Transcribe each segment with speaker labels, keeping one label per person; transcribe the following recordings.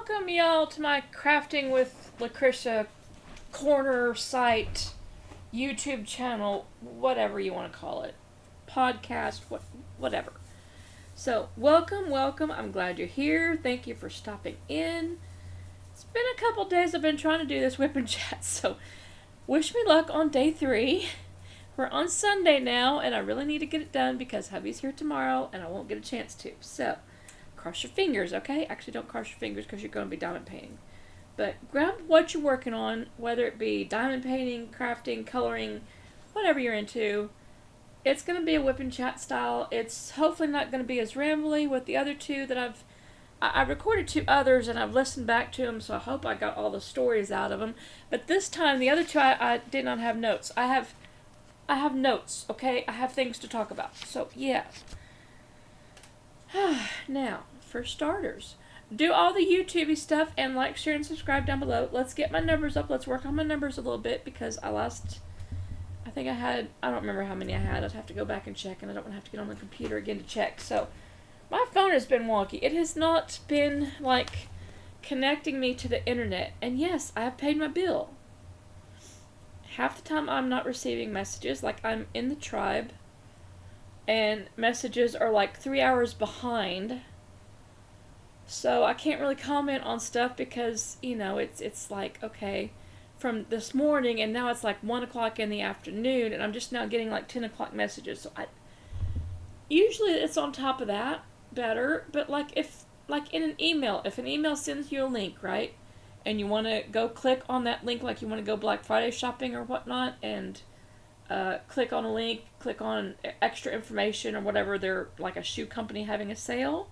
Speaker 1: Welcome, y'all, to my Crafting with Lucretia corner site, YouTube channel, whatever you want to call it, podcast, whatever. So, welcome. I'm glad you're here. Thank you for stopping in. It's been a couple days I've been trying to do this whip and chat, so wish me luck on day 3. We're on Sunday now, and I really need to get it done because hubby's here tomorrow, and I won't get a chance to. So, cross your fingers, okay? Actually, don't cross your fingers because you're going to be diamond painting. But grab what you're working on, whether it be diamond painting, crafting, coloring, whatever you're into. It's going to be a whip and chat style. It's hopefully not going to be as rambly with the other two that I recorded 2 others and I've listened back to them, so I hope I got all the stories out of them. But this time, the other 2, I did not have notes. I have notes, okay? I have things to talk about. So, yeah. Now, for starters, do all the YouTubey stuff and like, share, and subscribe down below. Let's get my numbers up. Let's work on my numbers a little bit because I don't remember how many I had. I'd have to go back and check, and I don't want to have to get on the computer again to check. So, my phone has been wonky. It has not been, connecting me to the internet. And yes, I have paid my bill. Half the time I'm not receiving messages, I'm in the tribe, and messages are 3 hours behind. So I can't really comment on stuff because, it's okay, from this morning, and now it's 1 o'clock in the afternoon, and I'm just now getting 10 o'clock messages. So usually it's on top of that better, but if in an email, if an email sends you a link, right? And you want to go click on that link, you want to go Black Friday shopping or whatnot, and click on a link, click on extra information or whatever, they're a shoe company having a sale,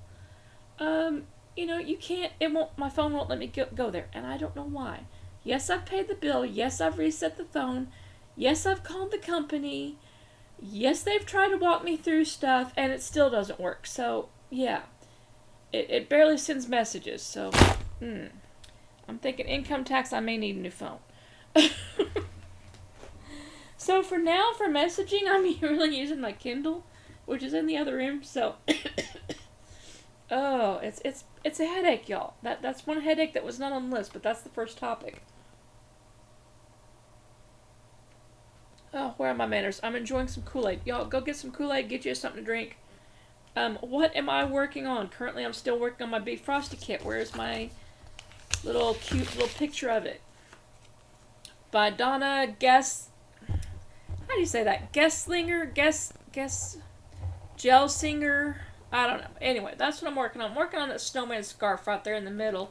Speaker 1: you can't, my phone won't let me go there, and I don't know why. Yes, I've paid the bill. Yes, I've reset the phone. Yes, I've called the company. Yes, they've tried to walk me through stuff, and it still doesn't work. So, yeah. It barely sends messages, so, I'm thinking income tax, I may need a new phone. So for now, for messaging, I'm really using my Kindle, which is in the other room, so... Oh, it's a headache, y'all. That's one headache that was not on the list, but that's the first topic. Oh, where are my manners? I'm enjoying some Kool-Aid. Y'all, go get some Kool-Aid, get you something to drink. What am I working on? Currently, I'm still working on my Bee Frosty kit. Where's my cute little picture of it? By Donna how do you say that? Gelsinger? I don't know. Anyway, that's what I'm working on. I'm working on that snowman scarf right there in the middle.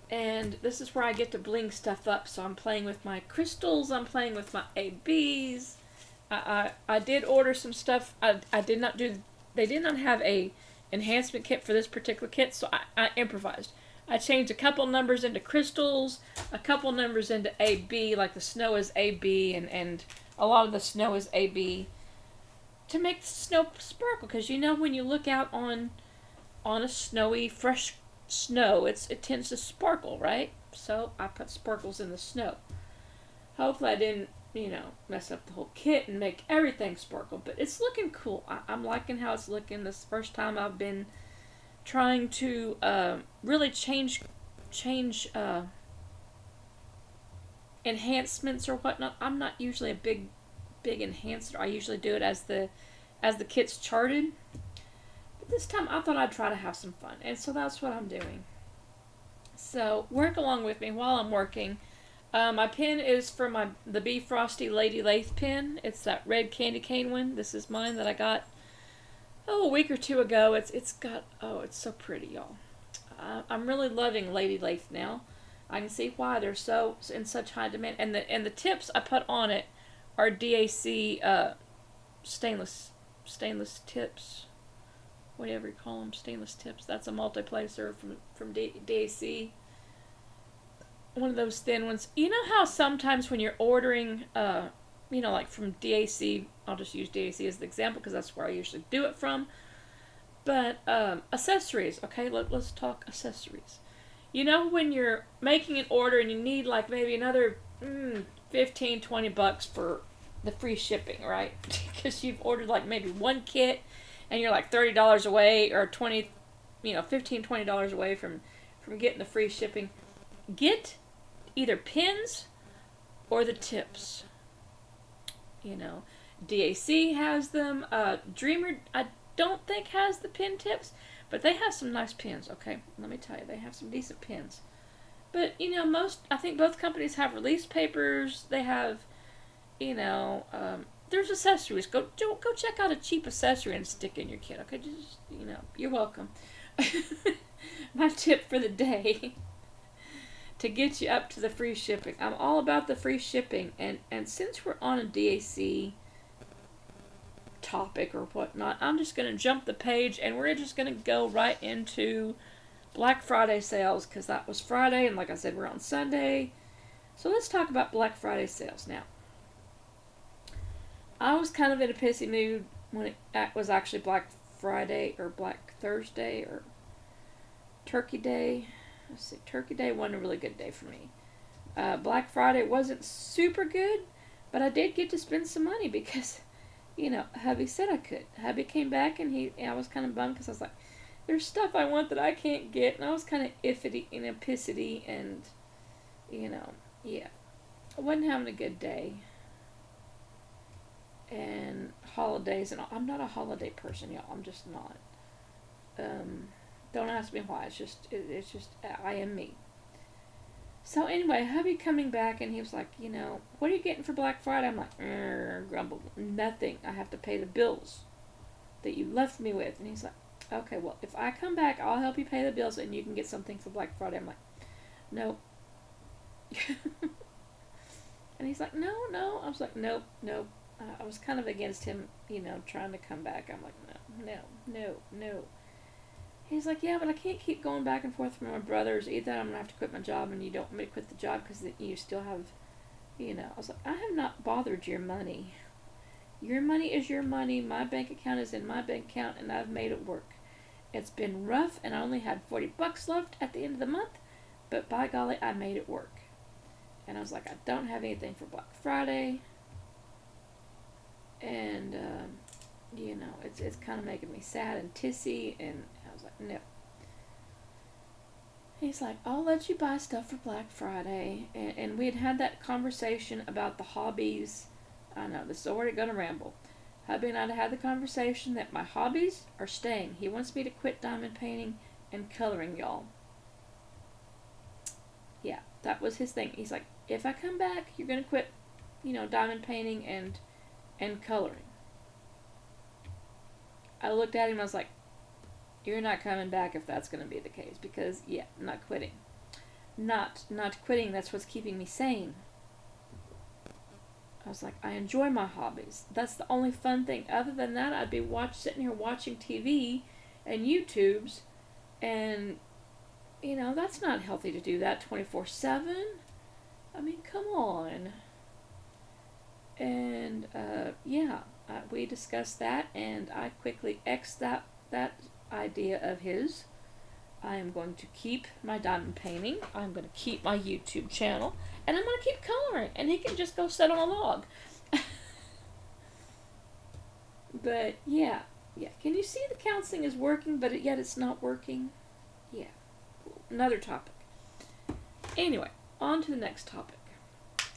Speaker 1: And this is where I get to bling stuff up. So I'm playing with my crystals. I'm playing with my ABs. I did order some stuff. I did not do... They did not have a enhancement kit for this particular kit, so I improvised. I changed a couple numbers into crystals, a couple numbers into AB, the snow is AB, and a lot of the snow is AB, to make the snow sparkle, because when you look out on a snowy, fresh snow, it tends to sparkle, right? So I put sparkles in the snow. Hopefully I didn't, mess up the whole kit and make everything sparkle, but it's looking cool. I'm liking how it's looking. This is the first time I've been trying to really change enhancements or whatnot. I'm not usually a big enhancer. I usually do it as the kit's charted. But this time I thought I'd try to have some fun, and so that's what I'm doing. So work along with me while I'm working. My pen is for the Bee Frosty Lady Lathe pen. It's that red candy cane one. This is mine that I got a week or 2 ago. It's so pretty, y'all. I'm really loving Lady Lathe now. I can see why they're so in such high demand. And the tips I put on it are DAC stainless tips, whatever you call them, stainless tips. That's a multi-placer from DAC. One of those thin ones. You know how sometimes when you're ordering, from DAC, I'll just use DAC as the example because that's where I usually do it from. But accessories, okay? Let's talk accessories. When you're making an order and you need maybe another $15-20 for the free shipping, right? Because you've ordered maybe one kit and you're $30 away, or $20, $15-20 away from from getting the free shipping. Get either pins or the tips. You know, DAC has them. Dreamer, I don't think has the pin tips, but they have some nice pins. Okay, let me tell you, they have some decent pins. But you know, I think both companies have release papers. They have, you know, there's accessories. Go check out a cheap accessory and stick in your kit. Okay, just, you know, you're welcome. My tip for the day. To get you up to the free shipping. I'm all about the free shipping, and since we're on a DAC topic or whatnot, I'm just going to jump the page and we're just going to go right into Black Friday sales, because that was Friday, and like I said, we're on Sunday. So let's talk about Black Friday sales now. I was kind of in a pissy mood when it was actually Black Friday or Black Thursday or Turkey Day. Let's see, Turkey Day wasn't a really good day for me. Black Friday wasn't super good, but I did get to spend some money because, you know, hubby said I could. Hubby came back and I was kind of bummed because I was like, there's stuff I want that I can't get, and I was kind of iffy, you know, pissity, and, you know, yeah. I wasn't having a good day. And holidays, and I'm not a holiday person, y'all. I'm just not. Don't ask me why. It's just I am me. So anyway, hubby coming back, and he was like, you know, what are you getting for Black Friday? I'm like, grumble, nothing. I have to pay the bills that you left me with. And he's like, okay, well, if I come back, I'll help you pay the bills, and you can get something for Black Friday. I'm like, nope. And he's like, no. I was like, nope. I was kind of against him, you know, trying to come back. I'm like, no. He's like, yeah, but I can't keep going back and forth from my brothers. Either I'm going to have to quit my job, and you don't want me to quit the job because you still have, you know. I was like, I have not bothered your money. Your money is your money. My bank account is in my bank account, and I've made it work. It's been rough, and I only had $40 left at the end of the month, but by golly, I made it work. And I was like, I don't have anything for Black Friday. And, you know, it's kind of making me sad and tissy, and I was like, no. He's like, I'll let you buy stuff for Black Friday, and we had that conversation about the hobbies. I know, this is already going to ramble. Hubby and I had the conversation that my hobbies are staying. He wants me to quit diamond painting and coloring, y'all. Yeah, that was his thing. He's like, if I come back, you're going to quit, you know, diamond painting and coloring. I looked at him and I was like, you're not coming back if that's going to be the case, because, yeah, I'm not quitting. Not quitting, that's what's keeping me sane. I was like, I enjoy my hobbies. That's the only fun thing. Other than that, I'd be sitting here watching TV and YouTubes, and, you know, that's not healthy to do that 24/7. I mean, come on. And, yeah, we discussed that, and I quickly X'd that idea of his. I am going to keep my diamond painting. I'm going to keep my YouTube channel, and I'm going to keep coloring, and he can just go sit on a log. But, yeah. Can you see the counseling is working, but yet it's not working? Yeah. Another topic. Anyway, on to the next topic.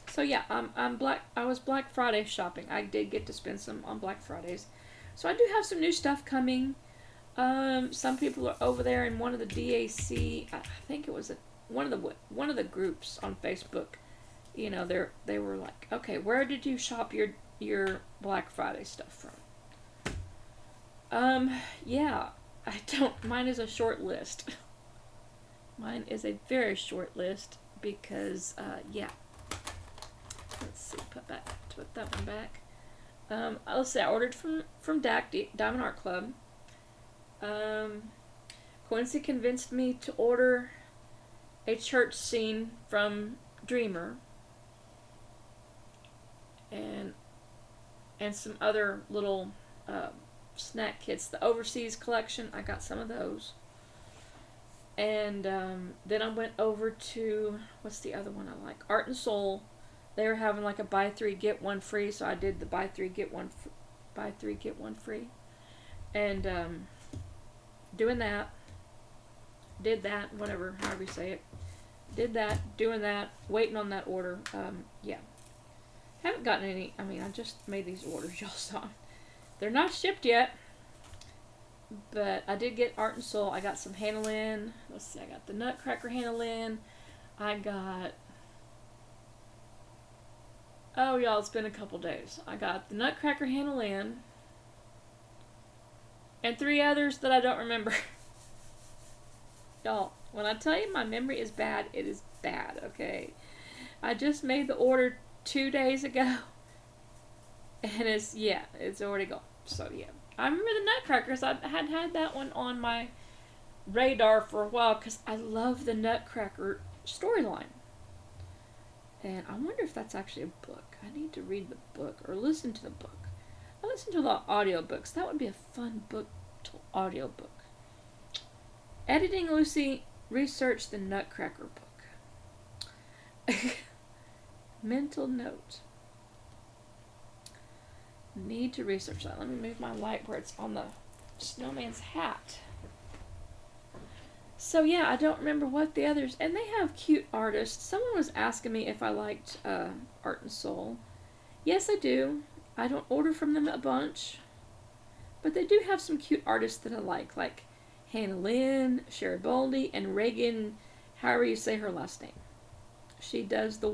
Speaker 1: So yeah, I was Black Friday shopping. I did get to spend some on Black Fridays. So I do have some new stuff coming. Some people are over there in one of the DAC. I think it was one of the groups on Facebook. You know, they were like, okay, where did you shop your Black Friday stuff from? Yeah, I don't. Mine is a short list. Mine is a very short list because, yeah. Let's see, put that one back. Let's see, I ordered from DAC, Diamond Art Club. Quincy convinced me to order a church scene from Dreamer. And some other little snack kits. The Overseas collection, I got some of those. And then I went over to, what's the other one I like? Art and Soul. They were having like a buy 3 get 1 free, so I did the buy 3 get 1 free, and doing that. did that, whatever, however you say it. Did that, doing that, waiting on that order. Yeah. Haven't gotten any, I mean, I just made these orders, y'all saw. They're not shipped yet. But I did get Art and Soul. I got some Hanalin. Let's see, I got the Nutcracker Hanalin. I got... Oh, y'all, it's been a couple days. I got the Nutcracker Hanalin. And 3 others that I don't remember. Y'all, when I tell you my memory is bad, it is bad, okay? I just made the order 2 days ago. And it's already gone. So, yeah. I remember the Nutcrackers. I had had that one on my radar for a while because I love the Nutcracker storyline. And I wonder if that's actually a book. I need to read the book or listen to the book. I listen to a lot of audiobooks. That would be a fun book to audiobook. Editing Lucy researched the Nutcracker book. Mental note. Need to research that. Let me move my light where it's on the snowman's hat. So yeah, I don't remember what the others... And they have cute artists. Someone was asking me if I liked Art and Soul. Yes, I do. I don't order from them a bunch. But they do have some cute artists that I like Hannah Lynn, Sherry Boldy, and Reagan, however you say her last name. She's the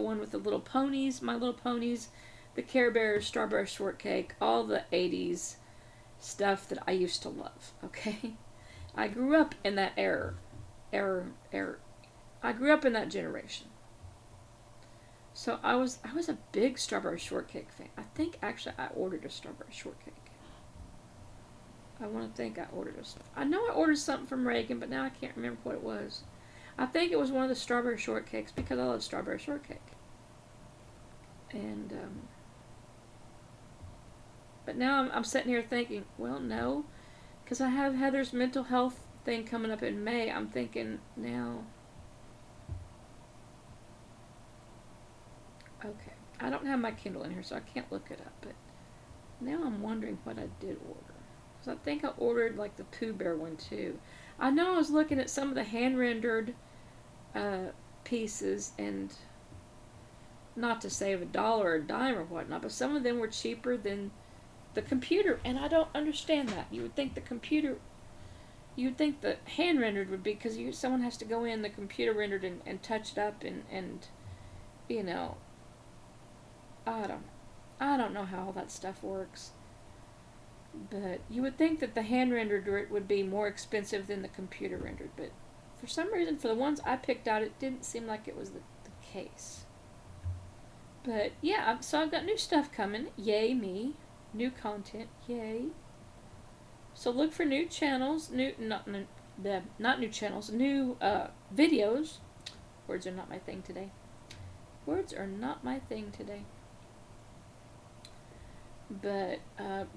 Speaker 1: one with the little ponies, My Little Ponies, the Care Bears, Strawberry Shortcake, all the 80s stuff that I used to love, okay? I grew up in that era. I grew up in that generation. So I was a big Strawberry Shortcake fan. I think actually I ordered a Strawberry Shortcake. I want to think I ordered I know I ordered something from Reagan, but now I can't remember what it was. I think it was one of the Strawberry Shortcakes because I love Strawberry Shortcake. And, but now I'm sitting here thinking, well, no, because I have Heather's mental health thing coming up in May. I'm thinking now, okay, I don't have my Kindle in here, so I can't look it up, but now I'm wondering what I did order. Because I think I ordered, like, the Pooh Bear one, too. I know I was looking at some of the hand-rendered pieces, and not to save $1 or a dime or whatnot, but some of them were cheaper than the computer, and I don't understand that. You would think the hand-rendered would be, because someone has to go in the computer rendered and touch it up, and you know, I don't know how all that stuff works. But you would think that the hand-rendered would be more expensive than the computer-rendered, but for some reason, for the ones I picked out, it didn't seem like it was the case. But, yeah, so I've got new stuff coming. Yay, me. New content. Yay. So look for new channels. Not new channels. New videos. Words are not my thing today. Words are not my thing today. But,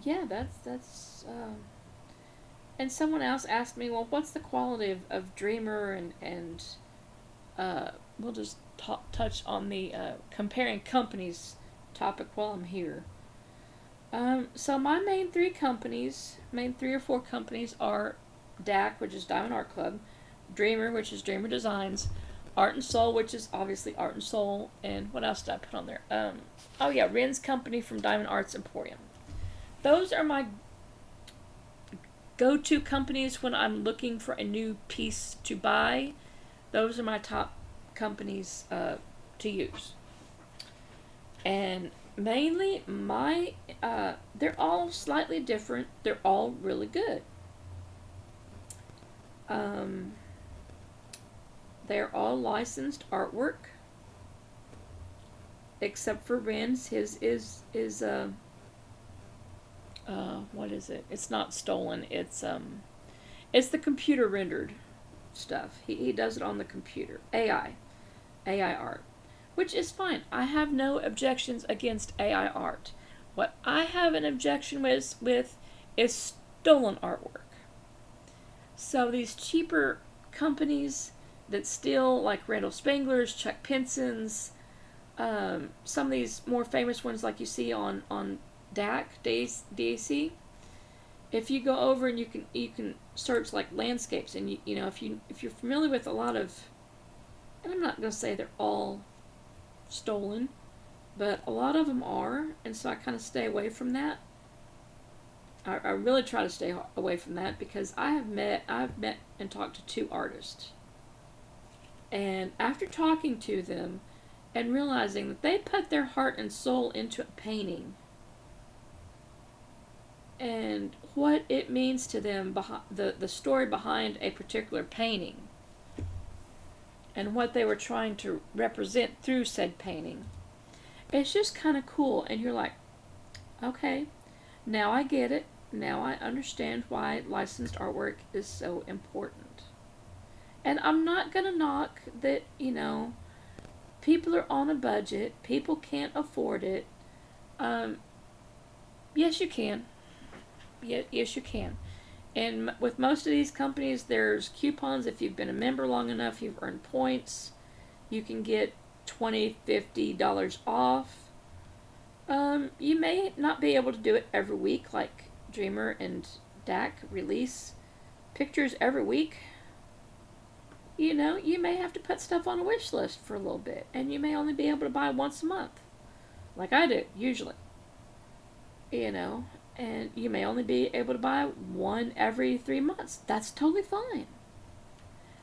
Speaker 1: yeah, that's and someone else asked me, well, what's the quality of Dreamer, and we'll just touch on the comparing companies topic while I'm here. So my main 3 or 4 companies are DAC, which is Diamond Art Club, Dreamer, which is Dreamer Designs, Art and Soul, which is obviously Art and Soul, and what else did I put on there? Oh yeah, Ren's company from Diamond Arts Emporium. Those are my go-to companies when I'm looking for a new piece to buy. Those are my top companies to use. And mainly they're all slightly different. They're all really good. They're all licensed artwork, except for Ren's. His is what is it? It's not stolen. It's the computer rendered stuff. He does it on the computer. AI art, which is fine. I have no objections against AI art. What I have an objection with is stolen artwork. So these cheaper companies that steal, like Randall Spangler's, Chuck Pinson's, some of these more famous ones like you see on DAC, if you go over and you can search like landscapes, and you know if you're familiar with a lot of, and I'm not going to say they're all stolen, but a lot of them are, and so I kind of stay away from that. I really try to stay away from that, because I've met and talked to two artists, and after talking to them and realizing that they put their heart and soul into a painting, and what it means to them, the story behind a particular painting, and what they were trying to represent through said painting, it's just kind of cool. And you're like, okay, now I get it. Now I understand why licensed artwork is so important. And I'm not going to knock that, people are on a budget. People can't afford it. Yes, you can. Yes, you can. And with most of these companies, there's coupons. If you've been a member long enough, you've earned points. You can get $20, $50 off. You may not be able to do it every week, like Dreamer and DAC release pictures every week. You may have to put stuff on a wish list for a little bit, and you may only be able to buy once a month, like I do usually. And you may only be able to buy one every 3 months. That's totally fine.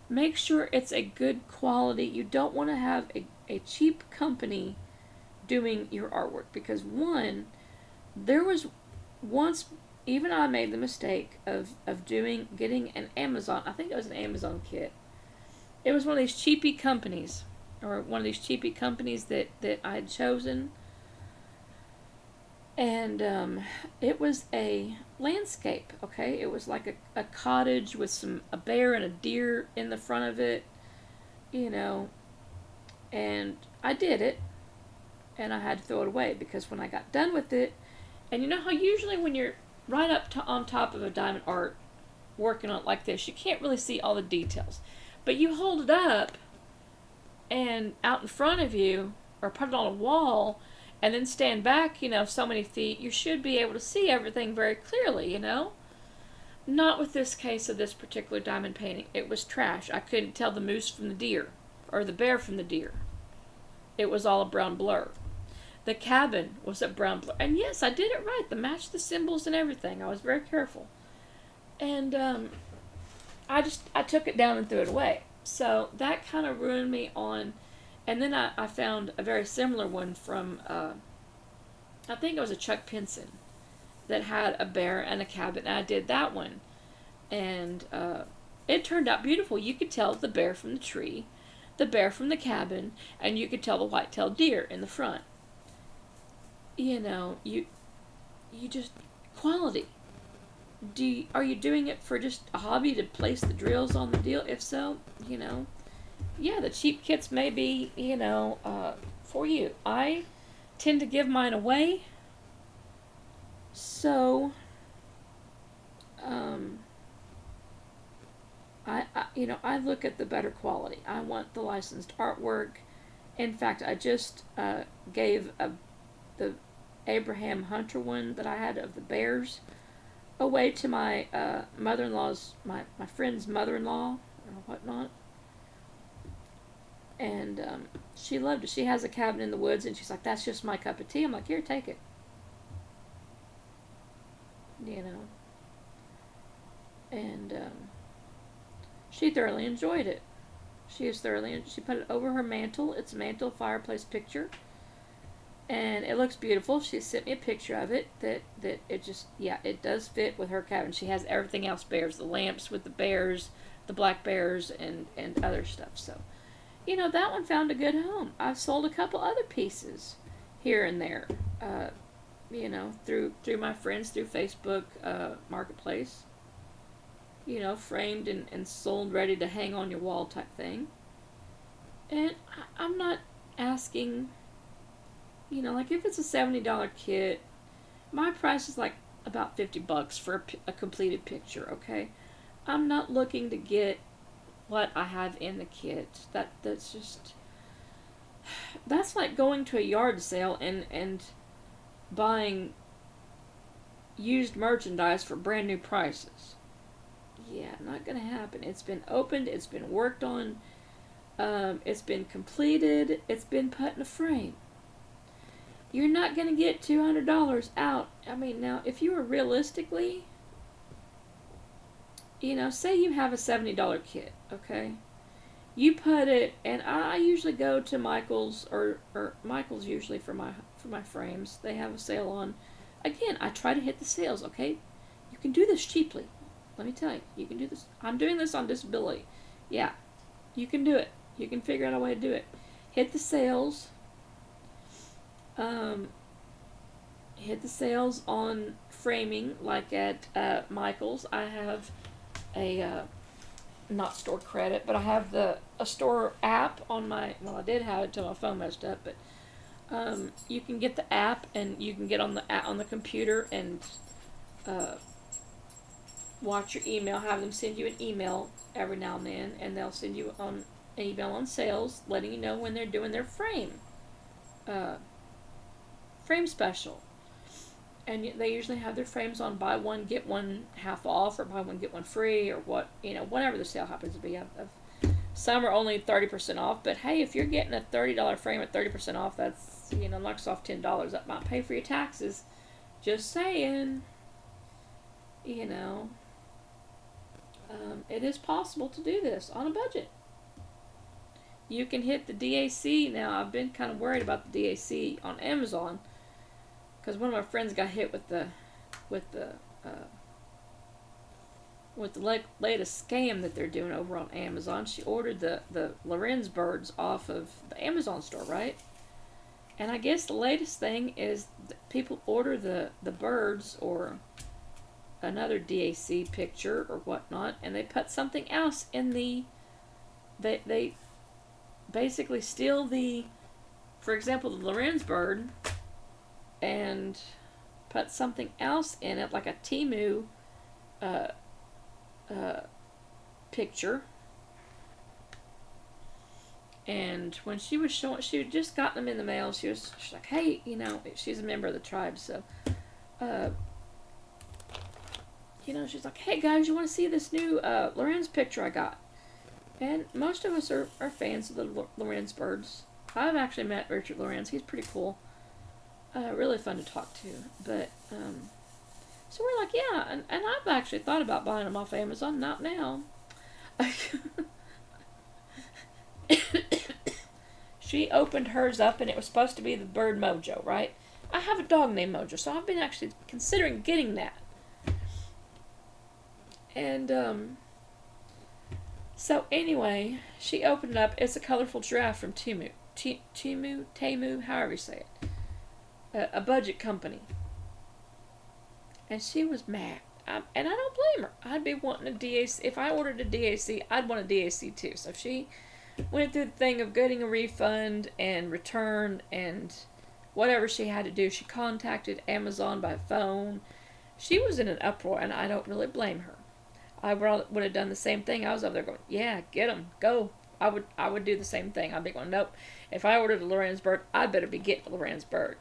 Speaker 1: Make sure it's a good quality. You don't want to have a cheap company doing your artwork, because there was once, even I made the mistake of getting an Amazon, I think it was an Amazon kit. It was one of these cheapy companies, that I had chosen. And it was a landscape, okay? It was like a cottage with a bear and a deer in the front of it, and I did it, and I had to throw it away, because when I got done with it, and you know how usually when you're right up on top of a diamond art working on it like this, you can't really see all the details, but you hold it up and out in front of you, or put it on a wall, and then stand back, so many feet, you should be able to see everything very clearly, Not with this case of this particular diamond painting. It was trash. I couldn't tell the moose from the deer, or the bear from the deer. It was all a brown blur. The cabin was a brown blur. And yes, I did it right. The matched the symbols and everything. I was very careful. And I took it down and threw it away. So that kind of ruined me on. And then I found a very similar one from, I think it was a Chuck Pinson, that had a bear and a cabin. And I did that one. And it turned out beautiful. You could tell the bear from the tree, the bear from the cabin, and you could tell the white-tailed deer in the front. You just, quality. Are you doing it for just a hobby to place the drills on the deal? If so, yeah, the cheap kits may be, for you. I tend to give mine away, so, I look at the better quality. I want the licensed artwork. In fact, I just gave the Abraham Hunter one that I had of the bears away to my mother-in-law's, my friend's mother-in-law, or whatnot. And she loved it. She has a cabin in the woods, and she's like, that's just my cup of tea. I'm like, here, take it. And she thoroughly enjoyed it. She put it over her mantle. It's a mantle fireplace picture. And it looks beautiful. She sent me a picture of it that it just, it does fit with her cabin. She has everything else bears. The lamps with the bears, the black bears, and other stuff. So, that one found a good home. I've sold a couple other pieces here and there, through my friends, through Facebook Marketplace. Framed and sold, ready to hang on your wall type thing. And I'm not asking, like if it's a $70 kit, my price is like about $50 for a completed picture, okay? I'm not looking to get what I have in the kit. That's like going to a yard sale and buying used merchandise for brand new prices. Yeah, not gonna happen. It's been opened, it's been worked on, it's been completed, it's been put in a frame. You're not gonna get $200 out. I mean, now, if you were realistically, say you have a $70 kit, okay? You put it, and I usually go to Michael's, or Michael's usually for my frames. They have a sale on. Again, I try to hit the sales, okay? You can do this cheaply. Let me tell you, you can do this. I'm doing this on disability. Yeah, you can do it. You can figure out a way to do it. Hit the sales. Hit the sales on framing, like at Michael's. I have a not store credit, but I have a store app on my. Well, I did have it till my phone messed up, but you can get the app, and you can get on the computer and watch your email. Have them send you an email every now and then, and they'll send you an email on sales, letting you know when they're doing their frame special. And they usually have their frames on buy one get one half off, or buy one get one free, or whatever the sale happens to be. Some are only 30% off, but hey, if you're getting a $30 frame at 30% off, that's knocks off $10. That might pay for your taxes. Just saying. It is possible to do this on a budget. You can hit the DAC now. I've been kind of worried about the DAC on Amazon, because one of my friends got hit with the latest scam that they're doing over on Amazon. She ordered the Lorenz birds off of the Amazon store, right? And I guess the latest thing is that people order the birds or another DAC picture or whatnot, and they put something else in they basically steal for example, the Lorenz bird, and put something else in it, like a Temu picture. And when she had just gotten them in the mail. She's like, hey, she's a member of the tribe, so she's like, hey guys, you want to see this new Lorenz picture I got? And most of us are fans of the Lorenz birds. I've actually met Richard Lorenz. He's pretty cool. Really fun to talk to. But, so we're like, yeah, and I've actually thought about buying them off Amazon. Not now. She opened hers up, and it was supposed to be the bird Mojo, right? I have a dog named Mojo, so I've been actually considering getting that. And, so anyway, she opened it up. It's a colorful giraffe from Temu, however you say it. A budget company. And she was mad. And I don't blame her. I'd be wanting a DAC. If I ordered a DAC, I'd want a DAC too. So she went through the thing of getting a refund and return and whatever she had to do. She contacted Amazon by phone. She was in an uproar, and I don't really blame her. I would have done the same thing. I was over there going, yeah, get them, go. I would do the same thing. I'd be going, nope. If I ordered a Lorenz bird, I better be getting a Lorenz bird.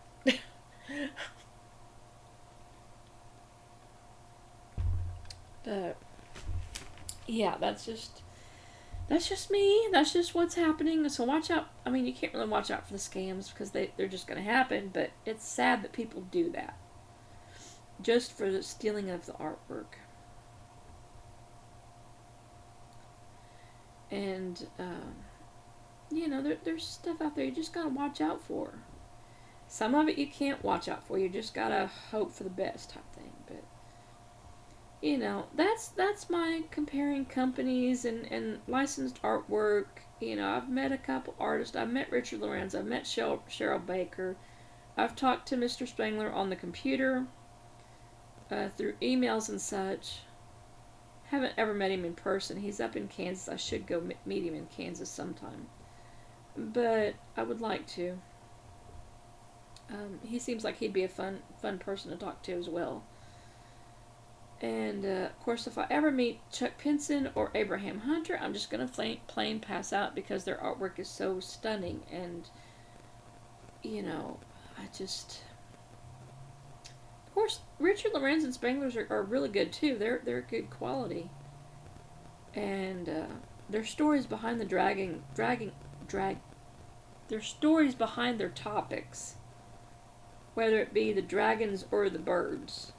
Speaker 1: But yeah, that's just me. That's just what's happening. So watch out. I mean, you can't really watch out for the scams, because they're just going to happen. But it's sad that people do that just for the stealing of the artwork. And, there's stuff out there you just gotta watch out for. Some of it you can't watch out for. You just gotta hope for the best type thing. But, that's my comparing companies and licensed artwork. I've met a couple artists. I've met Richard Lorenz. I've met Cheryl Baker. I've talked to Mr. Spangler on the computer, through emails and such. Haven't ever met him in person. He's up in Kansas. I should go meet him in Kansas sometime. But I would like to. He seems like he'd be a fun person to talk to as well. And, of course, if I ever meet Chuck Pinson or Abraham Hunter, I'm just going to plain pass out, because their artwork is so stunning. And, course, Richard Lorenz and Spangler's are really good too. They're good quality, and their stories behind the drag. Their stories behind their topics, whether it be the dragons or the birds,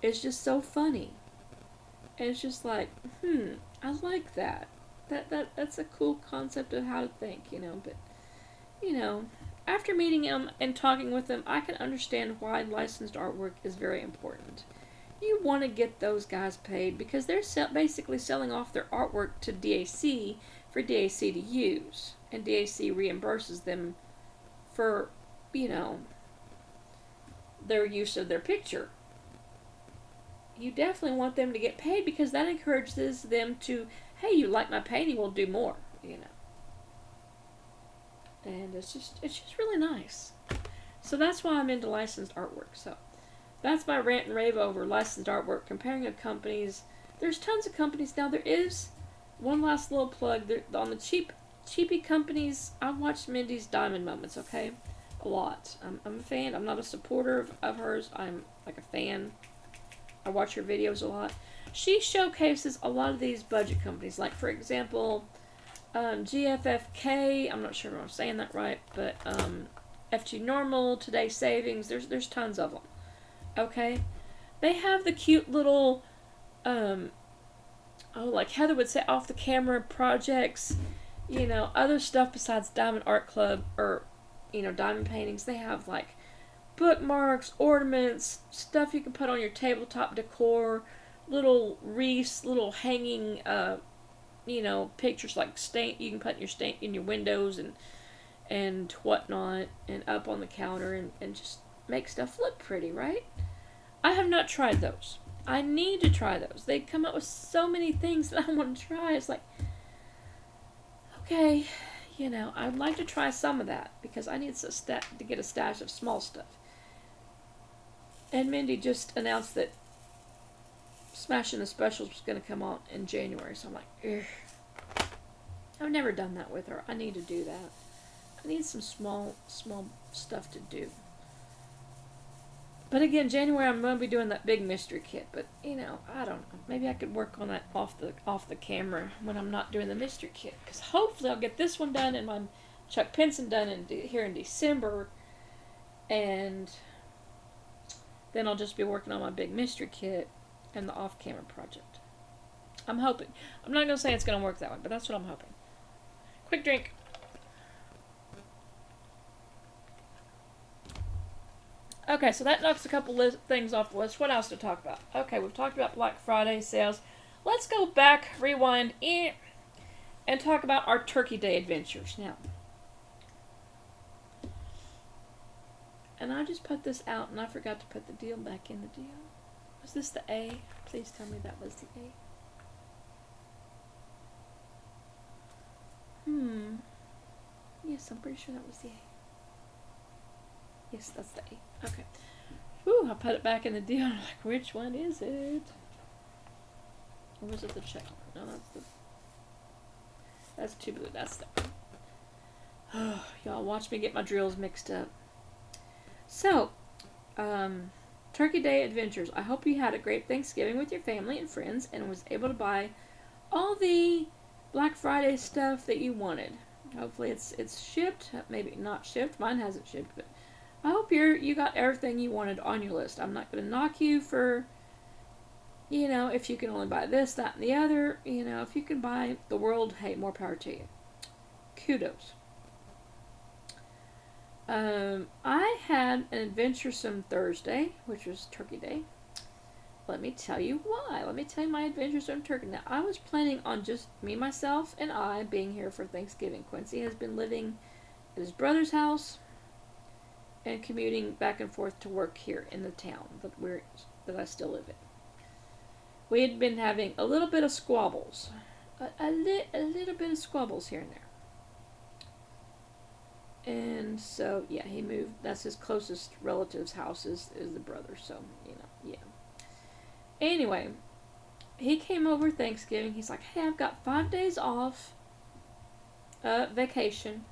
Speaker 1: it's just so funny. And it's just like, I like that. That's a cool concept of how to think, But after meeting him and talking with him, I can understand why licensed artwork is very important. You want to get those guys paid because they're basically selling off their artwork to DAC for DAC to use, and DAC reimburses them for, their use of their picture. You definitely want them to get paid because that encourages them to, hey, you like my painting, we'll do more, And it's just really nice. So that's why I'm into licensed artwork. So that's my rant and rave over licensed artwork, comparing of companies. There's tons of companies now. There is one last little plug. On the cheapy companies, I've watched Mindy's Diamond Moments, okay? A lot. I'm a fan. I'm not a supporter of hers. I'm like a fan. I watch her videos a lot. She showcases a lot of these budget companies. Like, for example, GFFK. I'm not sure if I'm saying that right, but FG Normal, Today Savings. There's tons of them. Okay? They have the cute little, like Heather would say, off the camera projects. Other stuff besides Diamond Art Club or, diamond paintings. They have like bookmarks, ornaments, stuff you can put on your tabletop decor, little wreaths, little hanging, pictures like you can put in your windows and whatnot, and up on the counter and just make stuff look pretty, right? I have not tried those. I need to try those. They come up with so many things that I want to try. It's like, okay, I'd like to try some of that because I need to get a stash of small stuff. And Mindy just announced that Smashing the Specials was going to come out in January, so I'm like, ugh. I've never done that with her. I need to do that. I need some small stuff to do. But again, January I'm going to be doing that big mystery kit. But I don't know. Maybe I could work on that off the camera when I'm not doing the mystery kit. Because hopefully I'll get this one done and my Chuck Pinson done here in December, and then I'll just be working on my big mystery kit and the off-camera project. I'm hoping. I'm not going to say it's going to work that way, but that's what I'm hoping. Quick drink. Okay, so that knocks a couple things off the list. What else to talk about? Okay, we've talked about Black Friday sales. Let's go back, rewind, and talk about our Turkey Day adventures now. And I just put this out, and I forgot to put the deal back in the deal. Was this the A? Please tell me that was the A. Yes, I'm pretty sure that was the A. Yes, that's the A. Okay. Whew, I put it back in the deal. I'm like, which one is it? Or was it the check? No, that's too blue. That's the one. Y'all watch me get my drills mixed up. So, Turkey Day Adventures. I hope you had a great Thanksgiving with your family and friends and was able to buy all the Black Friday stuff that you wanted. Hopefully it's shipped. Maybe not shipped. Mine hasn't shipped, but I hope you got everything you wanted on your list. I'm not going to knock you for, if you can only buy this, that, and the other. If you can buy the world, hey, more power to you. Kudos. I had an adventuresome Thursday, which was Turkey Day. Let me tell you why. Let me tell you my adventuresome turkey. Now, I was planning on just me, myself, and I being here for Thanksgiving. Quincy has been living at his brother's house and commuting back and forth to work here in the town that I still live in. We had been having a little bit of squabbles. A little bit of squabbles here and there. And so, yeah, he moved. That's his closest relative's house is the brother. So, yeah. Anyway, he came over Thanksgiving. He's like, hey, I've got 5 days off vacation,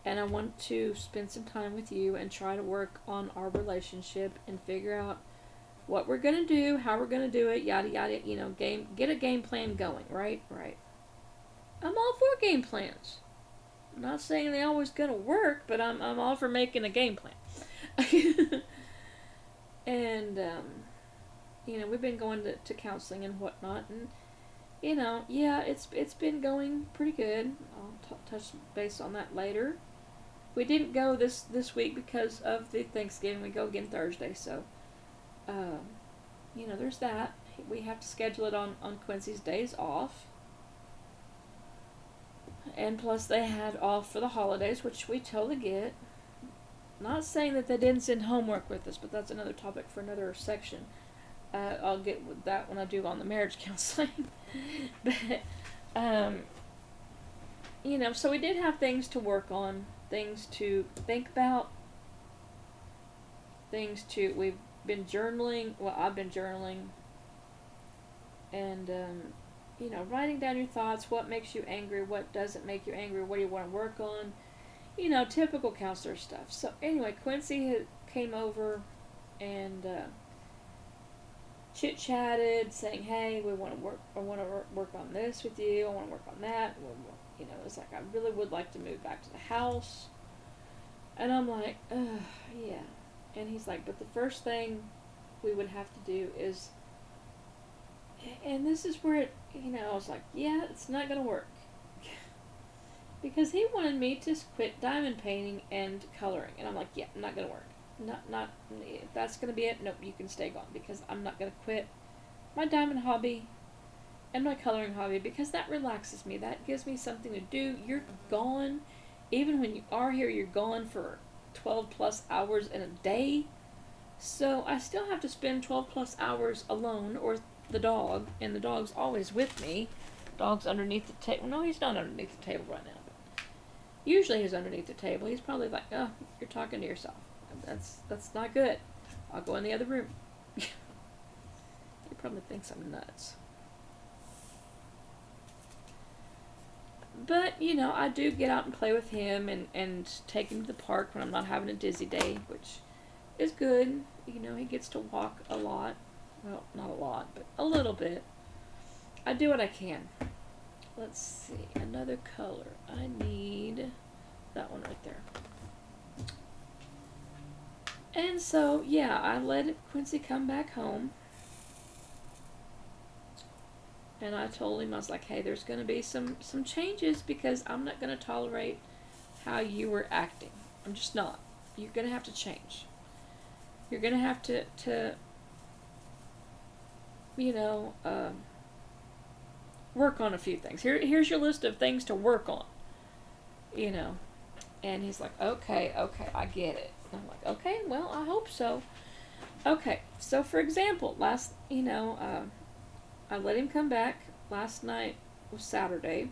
Speaker 1: and I want to spend some time with you and try to work on our relationship and figure out what we're gonna do, how we're gonna do it, yada yada. Get a game plan going. Right, right. I'm all for game plans. I'm not saying they always gonna work, but I'm all for making a game plan. And we've been going to counseling and whatnot, and yeah, it's been going pretty good. I'll touch base on that later. We didn't go this week because of the Thanksgiving. We go again Thursday, so there's that. We have to schedule it on Quincy's days off, and plus they had off for the holidays, which we totally get. Not saying that they didn't send homework with us, but that's another topic for another section. I'll get with that when I do on the marriage counseling. But so we did have things to work on, things to think about, we've been journaling. Well, I've been journaling, and writing down your thoughts. What makes you angry? What doesn't make you angry? What do you want to work on? Typical counselor stuff. So anyway, Quincy came over and chit chatted, saying, "Hey, we want to work. I want to work on this with you. I want to work on that." It's like I really would like to move back to the house, and I'm like, yeah. And he's like, "But the first thing we would have to do is," and this is where I was like, "Yeah, it's not gonna work." Because he wanted me to quit diamond painting and coloring. And I'm like, yeah, not going to work. Not, if that's going to be it, nope, you can stay gone. Because I'm not going to quit my diamond hobby and my coloring hobby, because that relaxes me. That gives me something to do. You're gone. Even when you are here, you're gone for 12 plus hours in a day. So I still have to spend 12 plus hours alone, or the dog, and the dog's always with me. Dog's underneath the table. No, he's not underneath the table right now. Usually he's underneath the table. He's probably like, "Oh, you're talking to yourself. That's not good. I'll go in the other room." He probably thinks I'm nuts. But, I do get out and play with him and take him to the park when I'm not having a dizzy day, which is good. He gets to walk a lot. Well, not a lot, but a little bit. I do what I can. Let's see, another color. I need that one right there. And so, yeah, I let Quincy come back home. And I told him, I was like, "Hey, there's going to be some changes, because I'm not going to tolerate how you were acting. I'm just not. You're going to have to change. You're going to have to work on a few things. Here's your list of things to work on." And he's like, okay, I get it. And I'm like, okay, well, I hope so. Okay, so for example, I let him come back. Last night was Saturday.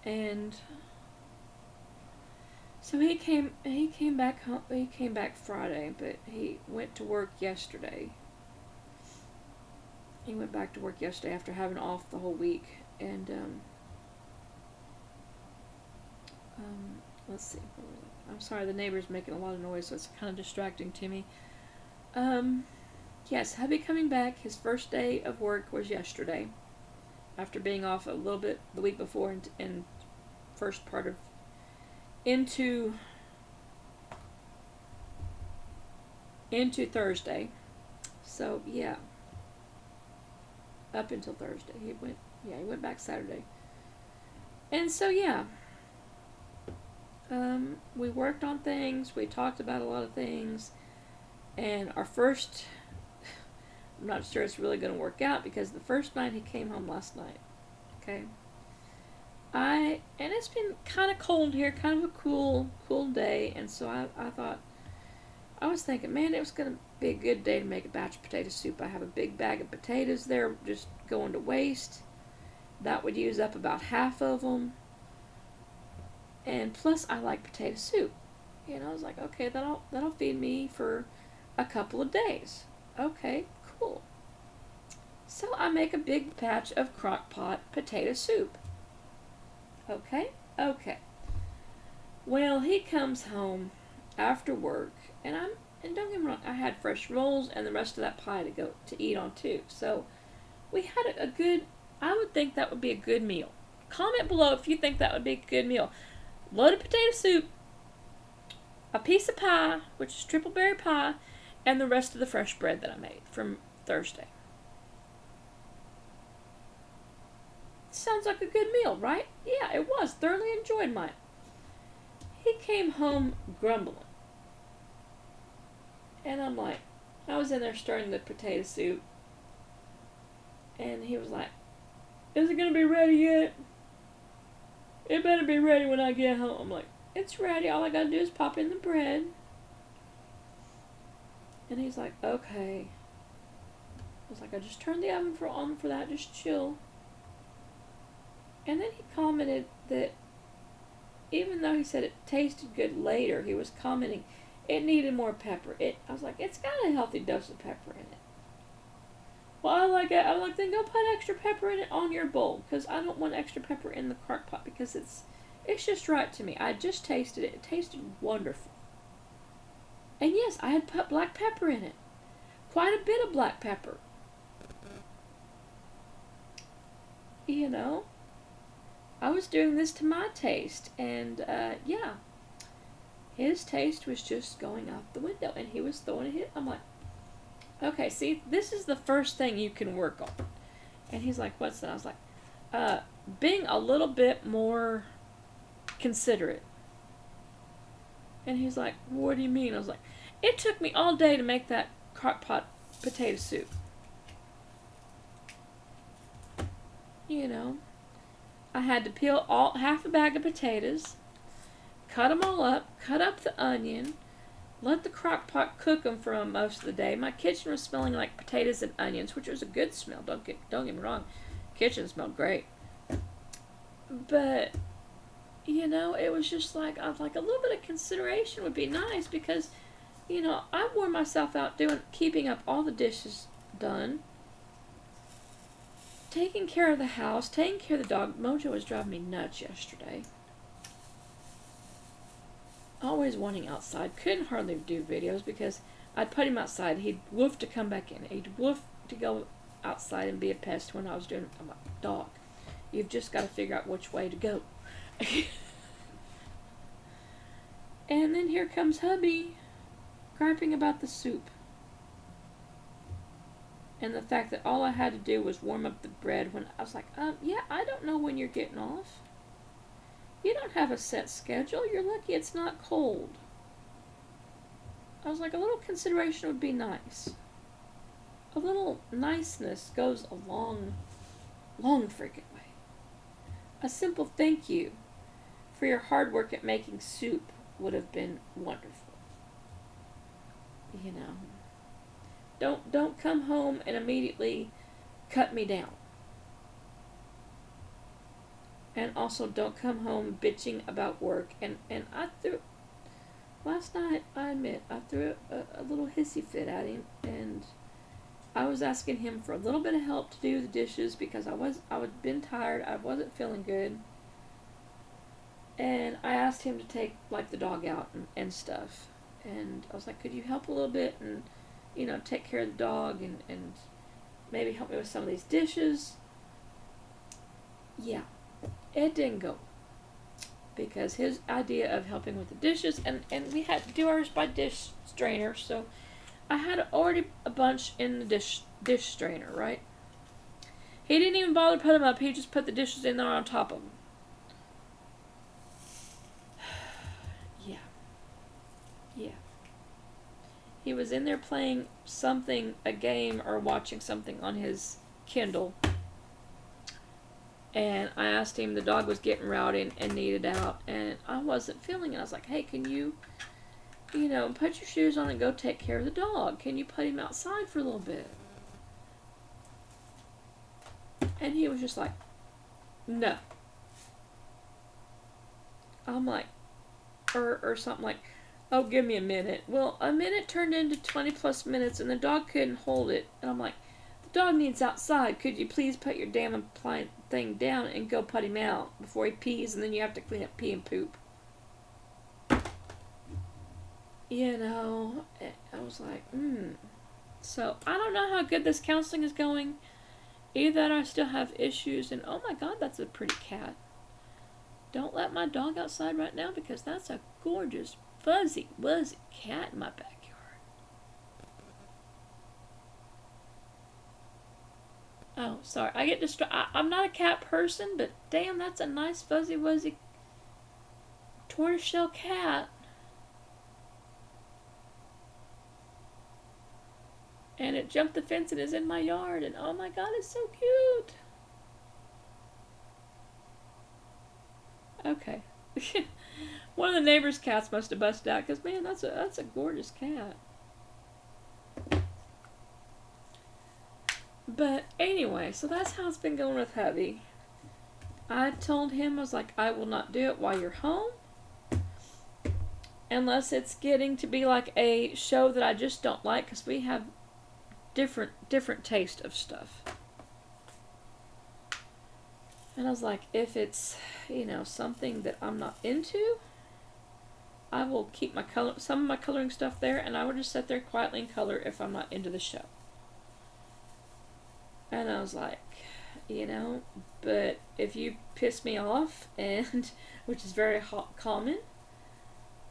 Speaker 1: And so he came back home. He came back Friday, but he went to work yesterday. He went back to work yesterday after having off the whole week, and let's see. I'm sorry, the neighbor's making a lot of noise, so it's kind of distracting to me. Yes, hubby coming back. His first day of work was yesterday, after being off a little bit the week before, and first part of into Thursday. So yeah, up until Thursday. He went back Saturday. And so yeah, we worked on things, we talked about a lot of things, and our first, I'm not sure it's really going to work out, because the first night he came home last night, okay, and it's been kind of cold here, kind of a cool day, and so I was thinking, man, it was going to be a good day to make a batch of potato soup. I have a big bag of potatoes there just going to waste. That would use up about half of them. And plus, I like potato soup. I was like, okay, that'll feed me for a couple of days. Okay, cool. So I make a big batch of crock pot potato soup. Okay. Well, he comes home after work, and don't get me wrong, I had fresh rolls and the rest of that pie to go to eat on too. So we had a good. I would think that would be a good meal. Comment below if you think that would be a good meal. Loaded potato soup, a piece of pie, which is triple berry pie, and the rest of the fresh bread that I made from Thursday. Sounds like a good meal, right? Yeah, it was. Thoroughly enjoyed mine. He came home grumbling. And I'm like, I was in there stirring the potato soup. And he was like, is it going to be ready yet? It better be ready when I get home. I'm like, it's ready. All I got to do is pop in the bread. And he's like, okay. I was like, I just turned the oven on for that. Just chill. And then he commented that even though he said it tasted good later, he was commenting it needed more pepper. I was like, it's got a healthy dose of pepper in it. Well, I like it. I'm like, then go put extra pepper in it on your bowl, because I don't want extra pepper in the crock pot, because it's just right to me. I just tasted it. It tasted wonderful. And yes, I had put black pepper in it. Quite a bit of black pepper. You know, I was doing this to my taste, and yeah, his taste was just going out the window, and he was throwing it. I'm like, okay, see, this is the first thing you can work on. And he's like, what's that? I was like, being a little bit more considerate. And he's like, what do you mean? I was like, it took me all day to make that crock pot potato soup. You know, I had to peel half a bag of potatoes, cut them all up, cut up the onion, let the crock pot cook them for most of the day. My kitchen was smelling like potatoes and onions, which was a good smell. Don't get me wrong, kitchen smelled great. But you know, it was just like, I was like, a little bit of consideration would be nice, because you know, I wore myself out keeping up all the dishes done, taking care of the house, taking care of the dog. Mojo was driving me nuts yesterday. Always wanting outside. Couldn't hardly do videos because I'd put him outside. He'd woof to come back in. He'd woof to go outside and be a pest when I was doing it. I'm like, dog, you've just got to figure out which way to go. And then here comes hubby griping about the soup. And the fact that all I had to do was warm up the bread when I was like, yeah, I don't know when you're getting off. You don't have a set schedule. You're lucky it's not cold. I was like, a little consideration would be nice. A little niceness goes a long freaking way. A simple thank you for your hard work at making soup would have been wonderful. You know, don't come home and immediately cut me down. And also, don't come home bitching about work. And I threw, last night, I admit, I threw a little hissy fit at him. And I was asking him for a little bit of help to do the dishes because I had been tired. I wasn't feeling good. And I asked him to take, like, the dog out and stuff. And I was like, could you help a little bit and, you know, take care of the dog and maybe help me with some of these dishes? Yeah. It didn't go, because his idea of helping with the dishes, and we had to do ours by dish strainer, so I had already a bunch in the dish strainer, right? He didn't even bother to put them up. He just put the dishes in there on top of them. Yeah. He was in there playing something, a game, or watching something on his Kindle. And I asked him, the dog was getting rowdy and needed out, and I wasn't feeling it. I was like, hey, can you know, put your shoes on and go take care of the dog? Can you put him outside for a little bit? And he was just like, no. I'm like, or something like, oh, give me a minute. Well, a minute turned into 20 plus minutes, and the dog couldn't hold it. And I'm like, the dog needs outside. Could you please put your damn appliance thing down and go put him out before he pees, and then you have to clean up pee and poop? you know, I was like, So, I don't know how good this counseling is going. Either that or I still have issues, and oh my god, that's a pretty cat. Don't let my dog outside right now because that's a gorgeous, fuzzy, wuzzy cat in my backyard. Oh, sorry. I get distracted. I'm not a cat person, but damn, that's a nice, fuzzy, wuzzy tortoiseshell cat. And it jumped the fence and is in my yard, and oh my god, it's so cute. Okay. One of the neighbor's cats must have busted out, because man, that's a gorgeous cat. But anyway, so that's how it's been going with hubby. I told him, I was like, I will not do it while you're home. Unless it's getting to be like a show that I just don't like, because we have different taste of stuff. And I was like, if it's, something that I'm not into, I will keep some of my coloring stuff there, and I will just sit there quietly and color if I'm not into the show. And I was like, but if you piss me off, and which is very common,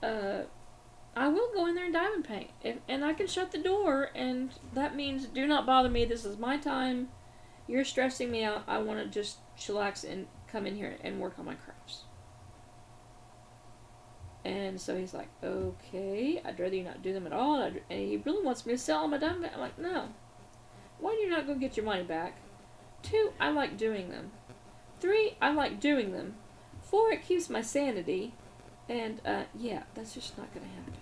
Speaker 1: I will go in there and diamond paint. And I can shut the door, and that means do not bother me. This is my time. You're stressing me out. I want to just chillax and come in here and work on my crafts. And so he's like, okay, I'd rather you not do them at all. And he really wants me to sell all my diamond paint. I'm like, no. One, you're not going to get your money back. 2, I like doing them. 3, I like doing them. 4, it keeps my sanity. And, yeah, that's just not going to happen.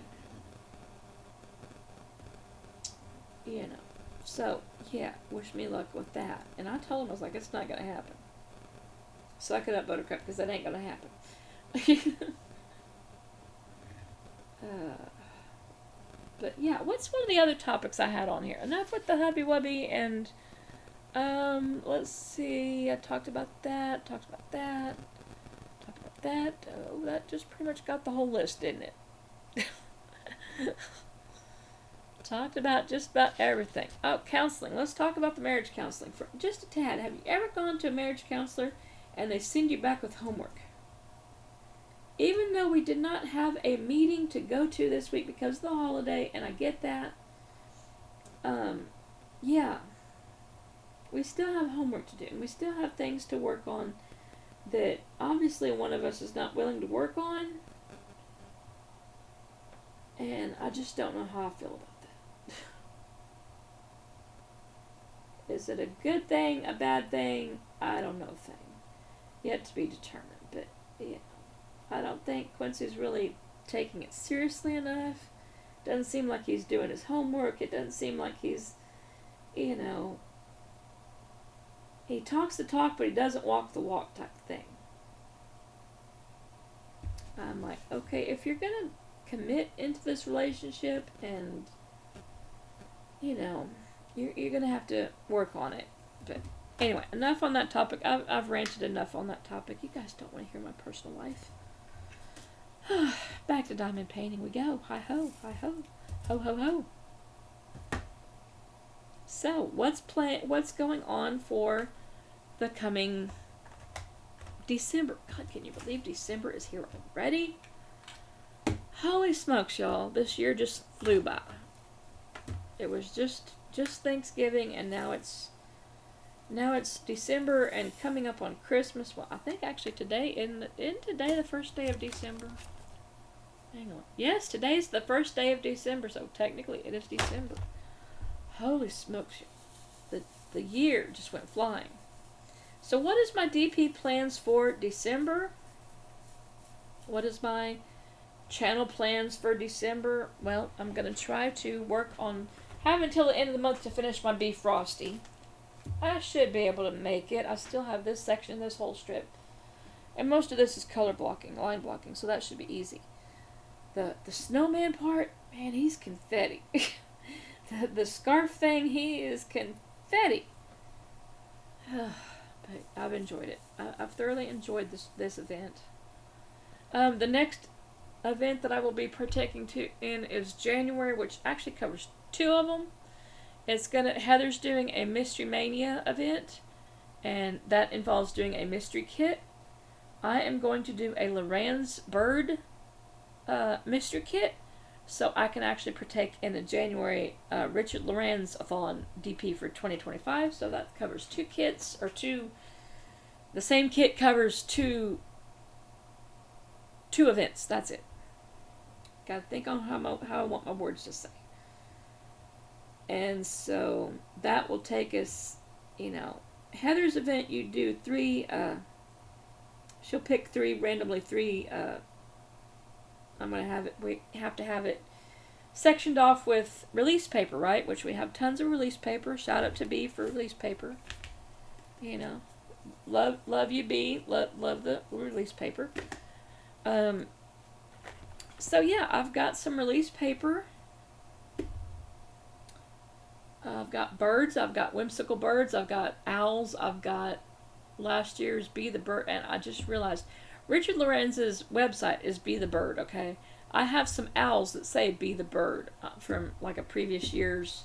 Speaker 1: So, yeah, wish me luck with that. And I told him, I was like, it's not going to happen. Suck it up, Buttercup, because that ain't going to happen. But, yeah, what's one of the other topics I had on here? Enough with the Hubby Wubby, and, let's see, I talked about that. Oh, that just pretty much got the whole list, didn't it? Talked about just about everything. Oh, counseling. Let's talk about the marriage counseling for just a tad. Have you ever gone to a marriage counselor and they send you back with homework? Even though we did not have a meeting to go to this week because of the holiday, and I get that, yeah, we still have homework to do, and we still have things to work on that obviously one of us is not willing to work on, and I just don't know how I feel about that. Is it a good thing, a bad thing? I don't know thing. Yet to be determined, but I don't think Quincy's really taking it seriously enough. Doesn't seem like he's doing his homework. It doesn't seem like he's, he talks the talk, but he doesn't walk the walk type thing. I'm like, okay, if you're going to commit into this relationship and, you're going to have to work on it. But anyway, enough on that topic. I've ranted enough on that topic. You guys don't want to hear my personal life. Back to diamond painting we go. Hi-ho, hi-ho, ho-ho-ho. So, what's going on for the coming December? God, can you believe December is here already? Holy smokes, y'all. This year just flew by. It was just Thanksgiving, and now it's December and coming up on Christmas. Well, I think actually today, isn't today the first day of December? Hang on. Yes, today's the first day of December, so technically it is December. Holy smokes. The year just went flying. So what is my DP plans for December? What is my channel plans for December? Well, I'm going to try to work on, have until the end of the month to finish my beef frosty. I should be able to make it. I still have this section, this whole strip. And most of this is color blocking, line blocking, so that should be easy. The snowman part, man, he's confetti. the scarf thing, he is confetti. But I've enjoyed it. I've thoroughly enjoyed this event. The next event that I will be partaking in is January, which actually covers 2 of them. Heather's doing a Mystery Mania event, and that involves doing a mystery kit. I am going to do a Lorenz Bird mystery kit, so I can actually partake in the January Richard Lorenz-a-thon DP for 2025. So that covers 2 kits, or 2. The same kit covers two events. That's it. Gotta think on how I want my words to say. And so that will take us, Heather's event, you do 3, she'll pick 3, randomly 3, I'm going to have it, we have to have it sectioned off with release paper, right? Which we have tons of release paper. Shout out to B for release paper. Love you, B. Love the release paper. So yeah, I've got some release paper. I've got birds, I've got whimsical birds, I've got owls, I've got last year's Be the Bird, and I just realized Richard Lorenz's website is Be the Bird, okay? I have some owls that say Be the Bird from like a previous year's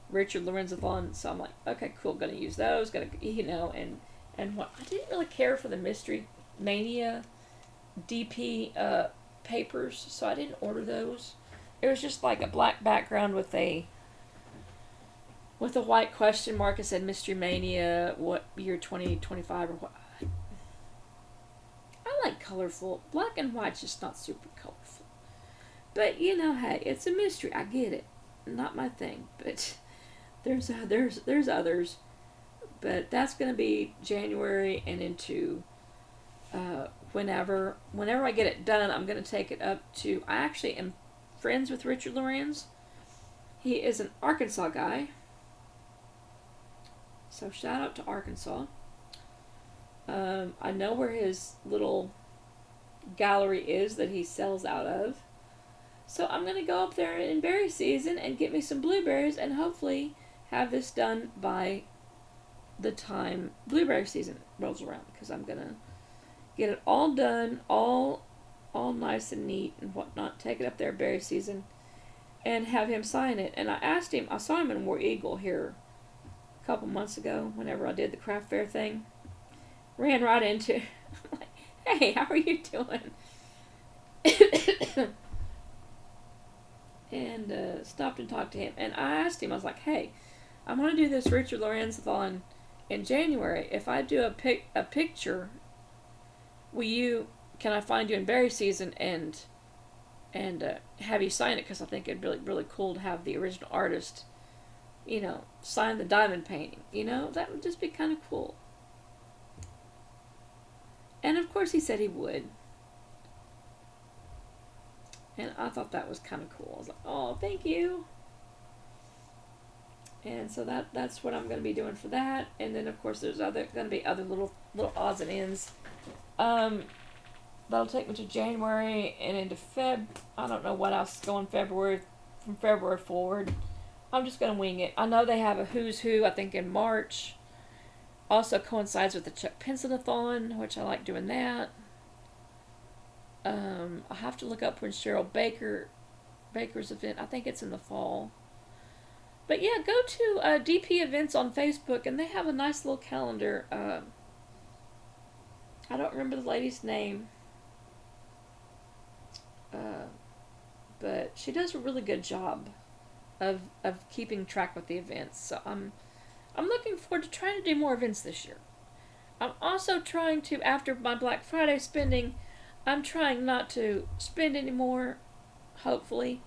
Speaker 1: Richard Lorenz-a-thon, so I'm like, okay, cool, gonna use those, and what, I didn't really care for the Mystery Mania DP papers, so I didn't order those. It was just like a black background with a white question mark. It said Mystery Mania, what year 2025 or what. I like colorful. Black and white's just not super colorful. But hey, it's a mystery. I get it. Not my thing. But there's others. But that's gonna be January and into whenever I get it done, I'm gonna take it up to. I actually am friends with Richard Lorenz. He is an Arkansas guy. So shout out to Arkansas. I know where his little gallery is that he sells out of. So I'm going to go up there in berry season and get me some blueberries and hopefully have this done by the time blueberry season rolls around. Because I'm going to get it all done, all nice and neat and whatnot. Take it up there berry season and have him sign it. And I saw him in War Eagle here couple months ago whenever I did the craft fair thing. Ran right into I'm like, hey, how are you doing? And stopped and talked to him, and I asked him, I was like, hey, I'm going to do this Richard Lorenz-a-thon in January. If I do a picture, can I find you in berry season and have you sign it, because I think it'd be really, really cool to have the original artist sign the diamond painting. That would just be kind of cool. And of course he said he would. And I thought that was kind of cool. I was like, oh, thank you. And so that's what I'm going to be doing for that. And then of course there's going to be other little odds and ends. That'll take me to January and into Feb. I don't know what else is going from February forward. I'm just going to wing it. I know they have a Who's Who, I think, in March. Also coincides with the Chuck Pinson-a-thon, which I like doing that. I'll have to look up when Cheryl Baker's event. I think it's in the fall. But yeah, go to DP Events on Facebook, and they have a nice little calendar. I don't remember the lady's name. But she does a really good job of keeping track with the events. So I'm looking forward to trying to do more events this year. I'm also trying to, after my Black Friday spending, I'm trying not to spend anymore, hopefully.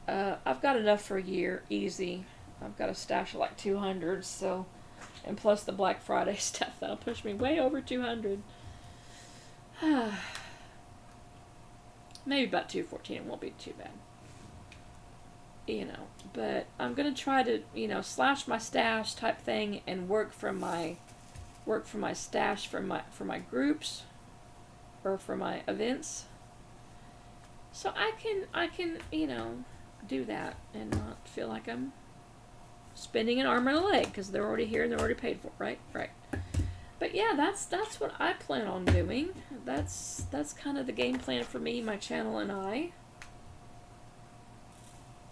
Speaker 1: I've got enough for a year, easy. I've got a stash of like 200, so, and plus the Black Friday stuff, that'll push me way over 200. Maybe about 214, it won't be too bad. But I'm gonna try to, slash my stash type thing and work from my stash for my groups or for my events. So I can do that and not feel like I'm spending an arm and a leg, because they're already here and they're already paid for, right? But yeah, that's what I plan on doing. That's kind of the game plan for me, my channel, and I.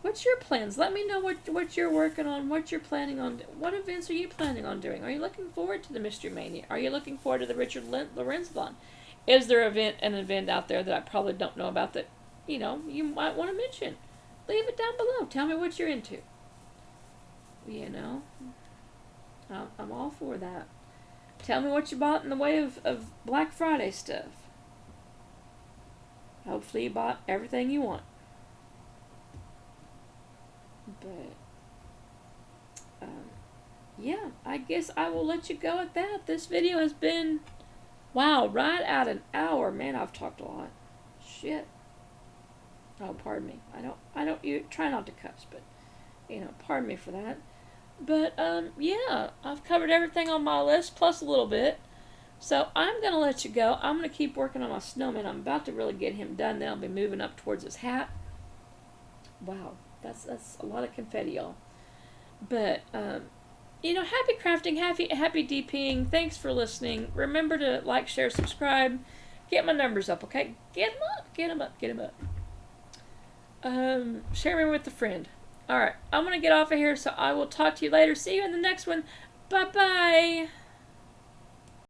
Speaker 1: What's your plans? Let me know what you're working on, what you're planning on. What events are you planning on doing? Are you looking forward to the Mystery Mania? Are you looking forward to the Richard Lorenzathon? Is there an event out there that I probably don't know about that, you might want to mention? Leave it down below. Tell me what you're into. I'm all for that. Tell me what you bought in the way of Black Friday stuff. Hopefully you bought everything you want. But, yeah, I guess I will let you go at that. This video has been, wow, right at an hour. Man, I've talked a lot. Shit. Oh, pardon me. You try not to cuss, but, pardon me for that. But, yeah, I've covered everything on my list, plus a little bit. So, I'm going to let you go. I'm going to keep working on my snowman. I'm about to really get him done. Then I'll be moving up towards his hat. Wow, that's a lot of confetti, y'all. But, happy crafting, happy DPing. Thanks for listening. Remember to like, share, subscribe. Get my numbers up, okay? Get them up. Share me with a friend. Alright, I'm going to get off of here, so I will talk to you later. See you in the next one. Bye-bye.